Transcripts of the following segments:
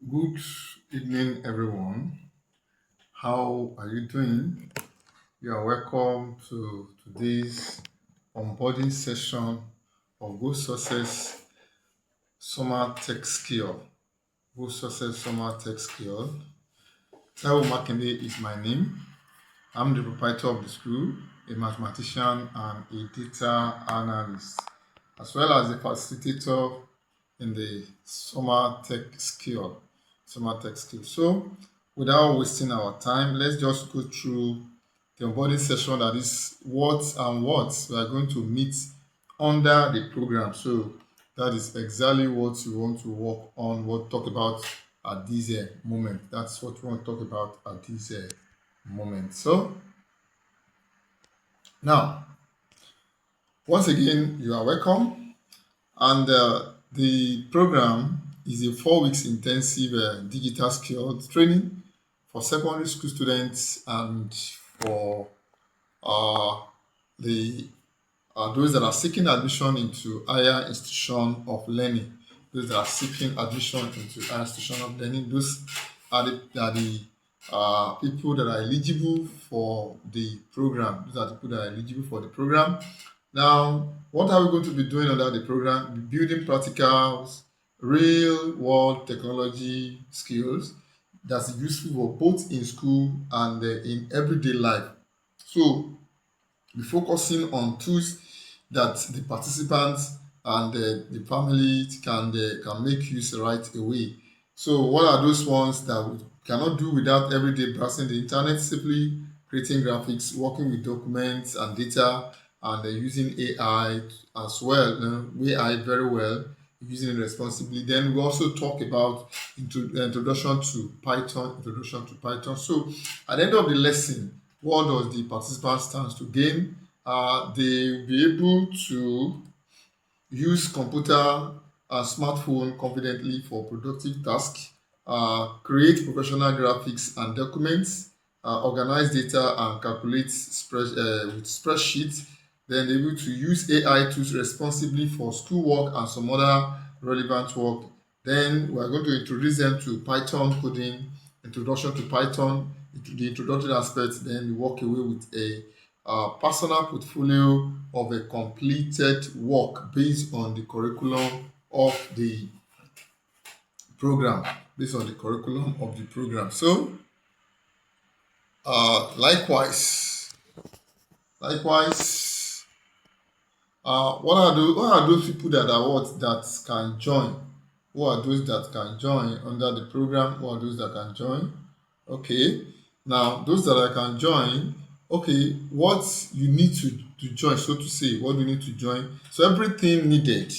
Good evening, everyone. How are you doing? You are welcome to today's onboarding session of Good Success Summer Tech Skill. Good Success Summer Tech Skill. Taiwo Makinde is my name. I'm the proprietor of the school, a mathematician and a data analyst, as well as a facilitator in the summer tech skill. Summer tech skill. So, without wasting our time, let's just go through the onboarding session, that is what and what we are going to meet under the program. So that is exactly what you want to work on, what talk about at this moment. That's what we want to talk about at this moment. So now, once again, you are welcome. And the program is a 4 weeks intensive digital skills training for secondary school students and for uh, the those that are seeking admission into higher institution of learning. Those that are seeking admission into higher institution of learning. Those are the people that are eligible for the program. Those are the people that are eligible for the program. Now, what are we going to be doing under the program? Building practicals, real world technology skills that's useful for both in school and in everyday life. So, be focusing on tools that the participants and the family can make use right away. So, what are those ones that we cannot do without everyday browsing the internet? Simply creating graphics, working with documents and data, and using AI as well. AI very well, using it responsibly. Then we also talk about introduction to Python. Introduction to Python. So, at the end of the lesson, what does the participant stand to gain? They will be able to use computer and smartphone confidently for productive tasks, create professional graphics and documents, organize data and calculate with spreadsheets, then able to use AI tools responsibly for schoolwork and some other relevant work. Then we are going to introduce them to Python coding, introduction to Python, the introductory aspect, then we walk away with a personal portfolio of a completed work based on the curriculum of the program. Based on the curriculum of the program. So, likewise, what are those people that are what that can join? Who are those that can join under the program? Who are those that can join? Okay. Now, those that I can join, okay, what you need to join, so to say, what you need to join. So everything needed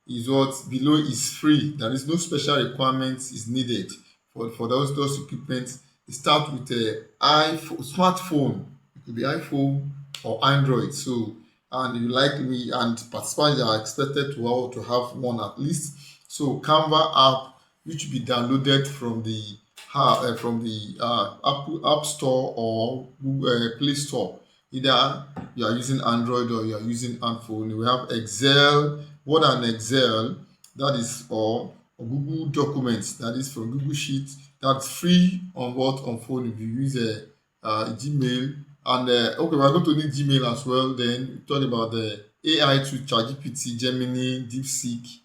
is what below is free. There is no special requirements is needed for those equipment. It start with a iPhone, smartphone. It could be iPhone or Android. So, and you like me, and participants are expected to have one at least. So Canva app, which will be downloaded from the Apple App Store or Google Play Store. Either you are using Android or you are using iPhone. We have Excel. What an Excel? That is or Google Documents. That is from Google Sheets. That's free on what on phone if you use a Gmail. And okay, we're going to need Gmail as well. Then we talk about the AI to ChatGPT, Gemini, DeepSeek,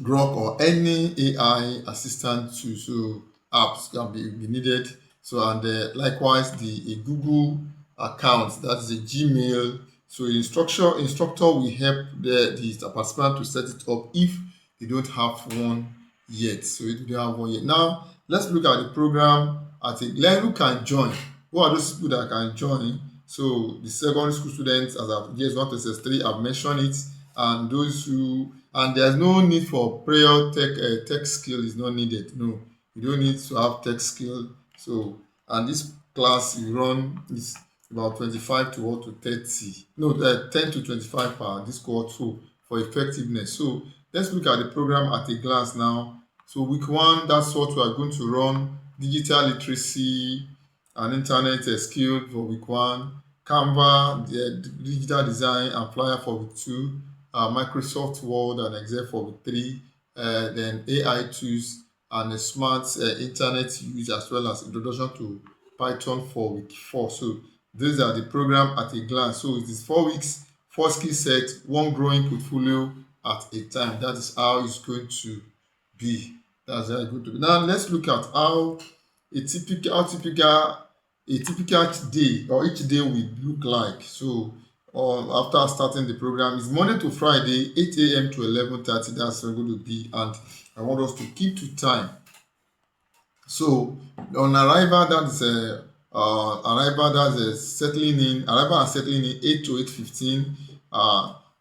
Grok, or any AI assistant to so apps can be needed. So and likewise the a Google account, that's a Gmail. So instructor will help the participant to set it up if they don't have one yet. So if they don't have one yet. Now let's look at the program at a glance. Who can join? Who are those people that can join? So the secondary school students, as I've yes, 1 to SS3, I've mentioned it, and those who and there's no need for prior tech skill is not needed. No, you don't need to have tech skill. So and this class you run is about 25 to what to 30, no 10 to 25 per this cohort, so for effectiveness. So let's look at the program at a glance now. So week one, that's what we are going to run: digital literacy and internet skill for week one, Canva, the digital design and flyer for week two, Microsoft Word and Excel for week three, then AI tools and a smart internet use, as well as introduction to Python for week 4. So these are the program at a glance. So it is 4 weeks, 4 skill set, one growing portfolio at a time. That is how it's going to be. That's how it's going to be. Now let's look at how a typical day, or each day, will look like. So after starting the program, is Monday to Friday, 8 a.m. to 11:30. That's going to be, and I want us to keep to time. So on arrival, that's settling in. Arrival and settling in 8 to 8:15.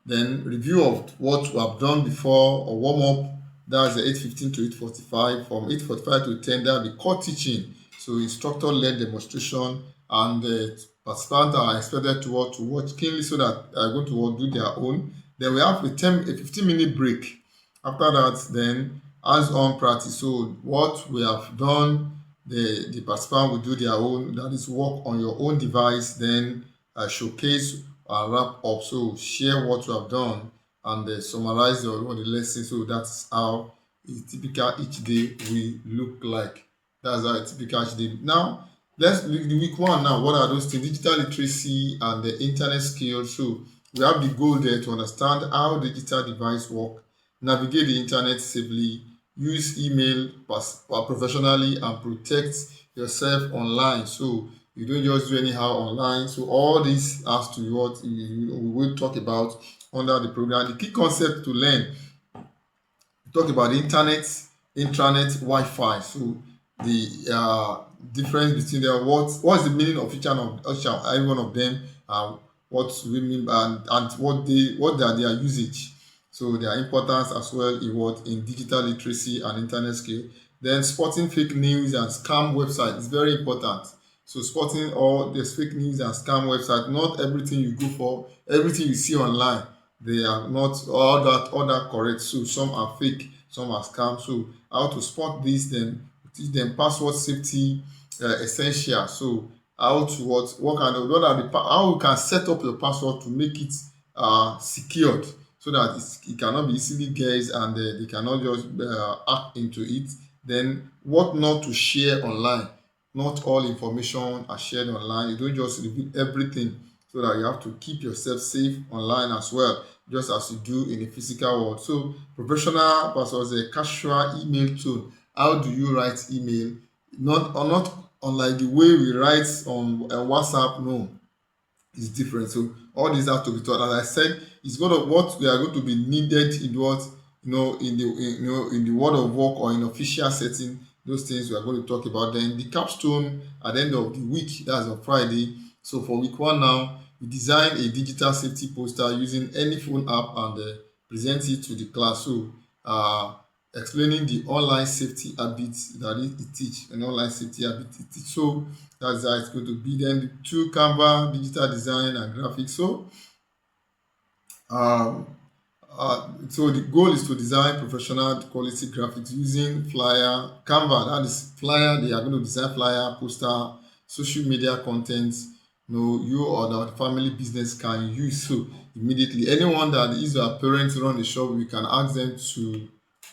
Then review of what we have done before, or warm up. That's 8:15 to 8:45. From 8:45 to 10, that'll be core teaching. So instructor led demonstration, and the participants are expected to watch keenly, so that they're going to do their own. Then we have a 15-minute break. After that, then hands-on practice. So what we have done, the participant will do their own, that is work on your own device, then showcase and wrap up. So share what you have done, and summarize the lesson. So that's how a typical each day will look like. That's how a typical each day. Now let's look the week 1. Now what are those things? Digital literacy and the internet skills. So we have the goal there to understand how digital device work, navigate the internet safely, use email professionally, and protect yourself online. So you don't just do anyhow online. So all this has to be what we will talk about under the program. The key concept to learn, talk about the internet, intranet, Wi-Fi. So the difference between them, what's the meaning of each and every one of them, and what we mean, and what are their usage. So their importance as well in digital literacy and internet skill. Then spotting fake news and scam website is very important. So spotting all this fake news and scam website. Not everything you go for, everything you see online, they are not all that correct. So some are fake, some are scam. So how to spot this, then teach them password safety essential. So how to what kind of what are the how you can set up your password to make it secured, so that it cannot be easily guessed, and they cannot just hack into it. Then what not to share online. Not all information are shared online. You don't just reveal everything, so that you have to keep yourself safe online as well, just as you do in the physical world. So professional versus a casual email tone. How do you write email? Not unlike the way we write on WhatsApp. No, is different. So all these have to be taught. As I said, it's going to what we are going to be needed in what in the world of work, or in official setting. Those things we are going to talk about. Then the capstone at the end of the week, that's on Friday. So for week 1 now, we design a digital safety poster using any phone app, and present it to the class. So explaining the online safety habits that it teach, an online safety habit it teach. So that's how it's going to be. Then the two, Canva, digital design and graphics. Um, so the goal is to design professional quality graphics using flyer, Canva. That is flyer. They are going to design flyer, poster, social media content. You or the family business can use. So immediately, anyone that is a parent run the shop, we can ask them to.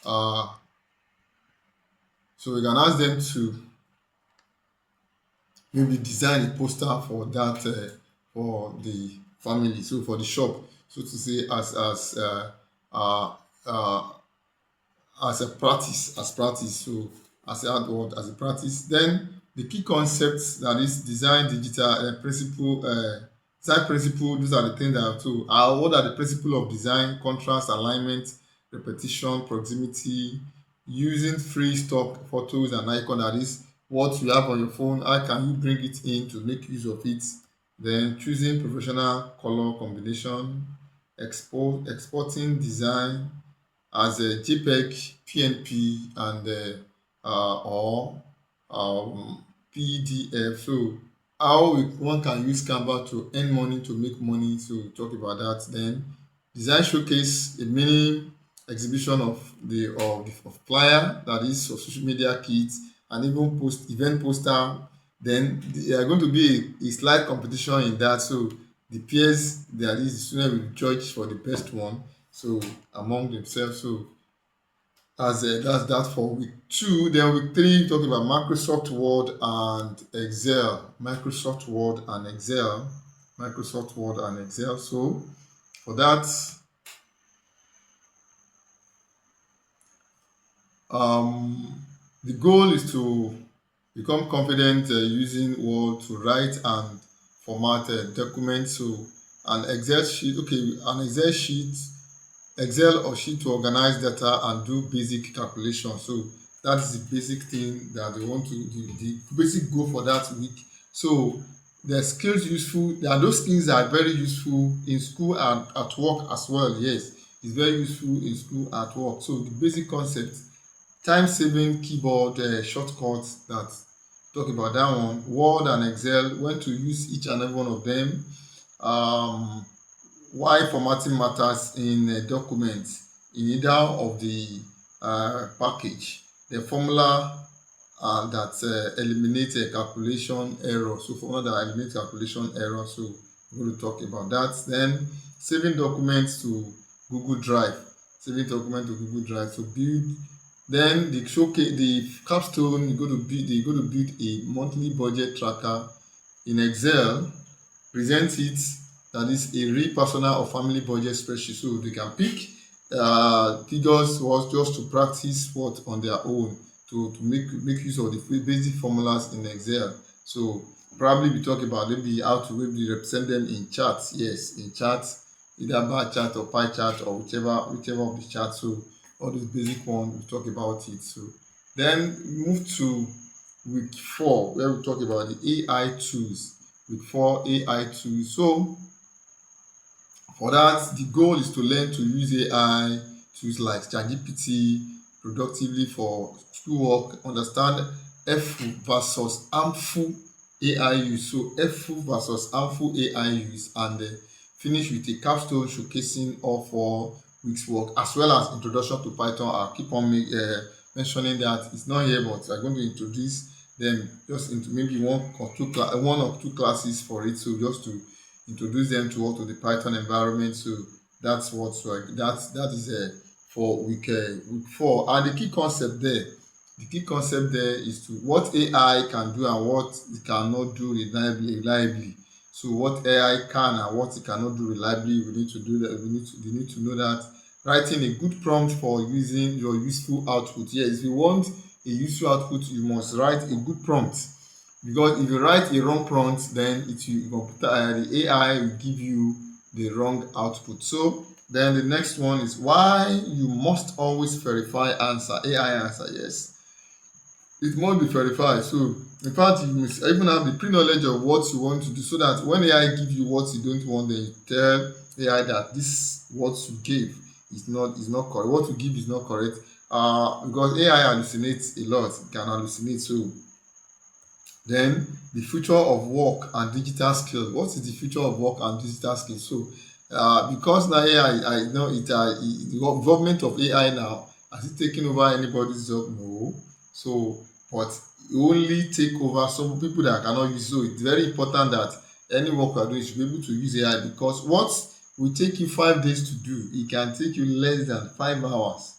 Uh, so we can ask them to maybe design a poster for that, for the family, so for the shop, so to say, uh, uh, as a practice. So as a word, as a practice. Then the key concepts, that is design digital principle, design principle. These are the things that I have to. What are the principle of design? Contrast, alignment, repetition, proximity, using free stock photos and icon. That is what you have on your phone. How can you bring it in to make use of it? Then choosing professional color combination, exporting design as a JPEG, PNP, and or PDF. So how one can use Canva to earn money, to make money. So we'll talk about that. Then design showcase, a mini exhibition of flyer, that is of social media kits, and even event poster. Then there are going to be a slide competition in that. So the peers, that is the student, will judge for the best one, so among themselves. So as that's that for week 2. Then week 3, talking about Microsoft Word and Excel. Microsoft Word and Excel. So for that, um, the goal is to become confident using Word to write and format documents. So an Excel sheet, okay, an Excel or sheet to organize data and do basic calculations. So that's the basic thing that they want to the basic goal for that week. So the skills useful, there are those skills that are very useful in school and at work as well. Yes, it's very useful in school at work. So the basic concept, time saving keyboard shortcuts, that talk about that one. Word and Excel, when to use each and every one of them. um why formatting matters in documents in either of the package. The formula that eliminate a calculation error. So formula that eliminate calculation error. So we're going to talk about that. Then saving documents to Google Drive. So build. Then the showcase, the capstone. You're going to build a monthly budget tracker in Excel. Present it, that is a real personal or family budget spreadsheet, so they can pick figures was just to practice what on their own, to make use of the basic formulas in Excel. So probably we talk about maybe how to maybe represent them in charts. Yes, in charts, either bar chart or pie chart or whichever of the charts. So all those basic ones we talk about it. So then move to week 4, where we talk about the AI tools. Week 4, AI tools. So for that, the goal is to learn to use AI tools like ChatGPT productively for schoolwork, understand helpful versus harmful AI use. So helpful versus harmful AI use, and finish with a capstone showcasing all 4 weeks work, as well as introduction to Python. I'll keep on mentioning that it's not here, but I'm going to introduce them just into maybe one or two classes for it. So just to introduce them to the Python environment. So that's what, so that is for week 4. And the key concept there is to what AI can do and what it cannot do reliably. So what AI can and what it cannot do reliably, we need to do that. You need to know that. Writing a good prompt for using your useful output. Yes, if you want a useful output, you must write a good prompt, because if you write a wrong prompt, then the AI will give you the wrong output. So then the next one is why you must always verify AI answer. Yes, it must be verified. So in fact, you must even have the pre-knowledge of what you want to do, so that when AI give you what you don't want, then you tell AI that this what you gave is not correct. What you give is not correct. Because AI hallucinates a lot. It can hallucinate. So then the future of work and digital skills. What is the future of work and digital skills? So because now AI, I know the government of AI now, has it taken over anybody's job? No. So but it only take over some people that cannot use. So it's very important that any work you are doing should be able to use AI, because what will take you 5 days to do, it can take you less than 5 hours,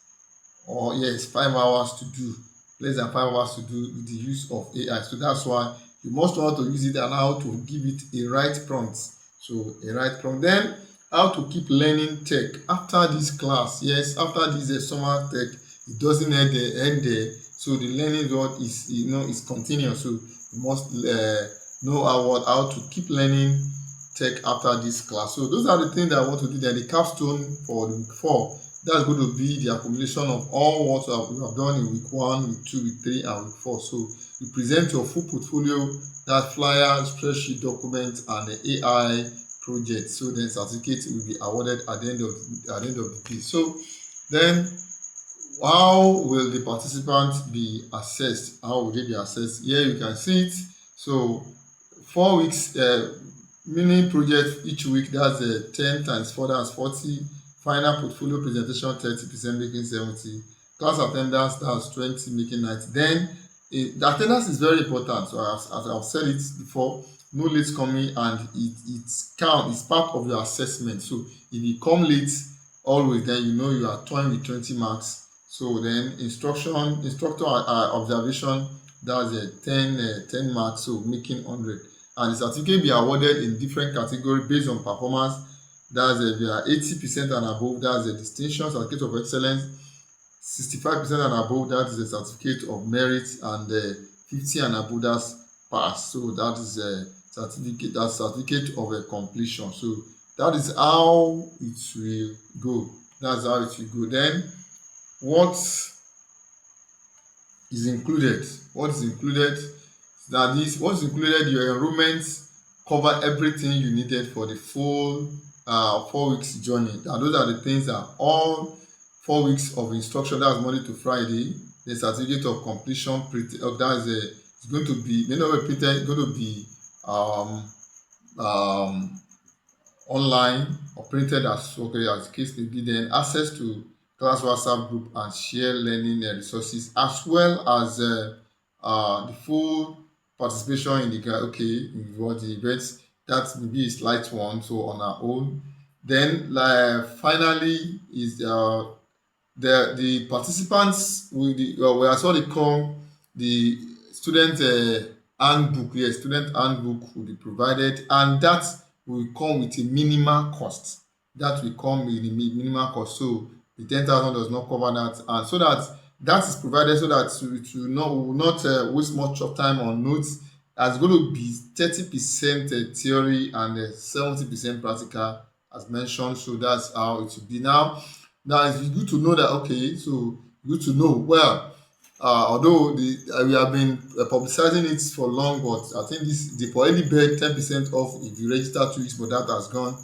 or yes, 5 hours to do, less than 5 hours to do with the use of AI. So that's why you must know how to use it and how to give it a right prompt. So a right prompt. Then how to keep learning tech after this class. Yes, after this summer tech, it doesn't end there. So the learning road is continuous. So you must know how to keep learning tech after this class. So those are the things that I want to do. Then the capstone for the week 4. That's going to be the accumulation of all what we have done in week 1, week 2, week 3, and week 4. So you present your full portfolio, that flyer, spreadsheet, document, and the AI project. So then certificate will be awarded at the end of the day. So then how will the participants be assessed? How will they be assessed? Here you can see it. So 4 weeks mini project each week. That's 10 times 4, that's 40. Final portfolio presentation 30%, making 70. Class attendance, that's 20, making 90. Then the attendance is very important. So as I've said it before, no late coming, and it's part of your assessment. So if you come late always, then you are toying with 20 marks. So then instructor observation, that's a 10 marks, so making 100. And the certificate be awarded in different category based on performance. That's if you are 80% and above, that's a distinction certificate of excellence. 65% and above, that is a certificate of merit, and 50 and above, that's pass. So that is a certificate of a completion. So that is how it will go. That's how it will go. Then what is included? What is included? That is, what is included, your enrollment cover everything you needed for the full 4 weeks journey. And those are the things that all 4 weeks of instruction, that's Monday to Friday. The certificate of completion, that's it's going to be, may not be printed, it's going to be um, um, online or printed as okay as the case may be. Then access to class WhatsApp group and share learning resources, as well as the full participation in the in what the events, that maybe is light one, so on our own. Then finally is the participants will the we as what they call the student handbook. Yes, student handbook will be provided, and that will come with a minimal cost. That will come with a minimal cost. So the 10,000 does not cover that, and so that is provided so that it will not waste much of time on notes. As going to be 30% theory and 70% practical, as mentioned. So that's how it will be. Now it's good to know that, okay, so good to know. Well, although we have been publicizing it for long, but I think this they already paid 10% off if you register 2 weeks, but that has gone.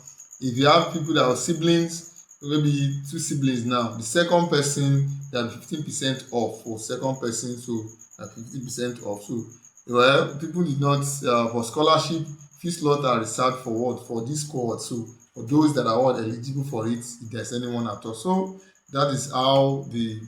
If you have people that are siblings, maybe two siblings now, the second person, they have 15% off for second person, so 50% off. So well, people did not for scholarship, few slots are reserved for what, for this cohort. So for those that are all eligible for it, if there's anyone at all. So that is how the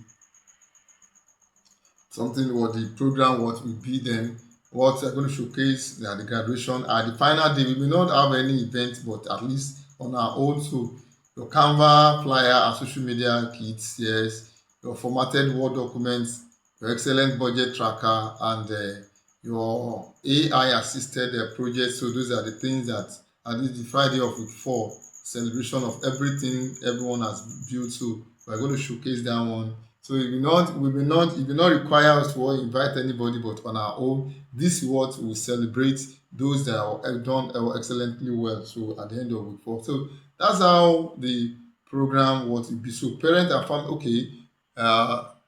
something what the program what will be. Then what we're going to showcase the graduation at the final day. We may not have any event, but at least on our own. So your Canva flyer and social media kits, yes, your formatted Word documents, your excellent budget tracker, and your AI assisted project. So those are the things that at least the Friday of week 4 celebration of everything everyone has built. So we're going to showcase that one. So it will not require us to invite anybody, but on our own. This is what we celebrate those that have done excellently well. So at the end of week 4. So that's how the program what will be. So parent and family, okay.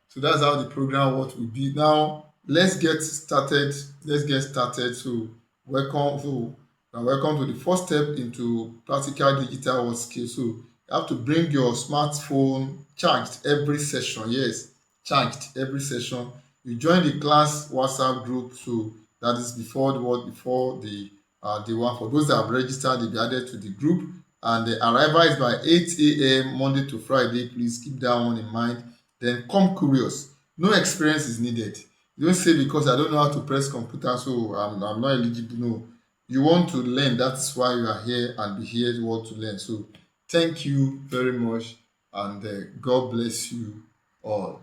So that's how the program what will be. Now let's get started. Let's get started. So welcome. So welcome to the first step into practical digital work skills. So you have to bring your smartphone charged every session. Yes, charged every session. You join the class WhatsApp group. So that is before the what before the one for those that have registered, they'll be added to the group. And the arrival is by 8 a.m. Monday to Friday. Please keep that one in mind. Then come curious. No experience is needed. You don't say because I don't know how to press computer, so I'm not eligible. No, you want to learn. That's why you are here and be here to want to learn. So thank you very much, and God bless you all.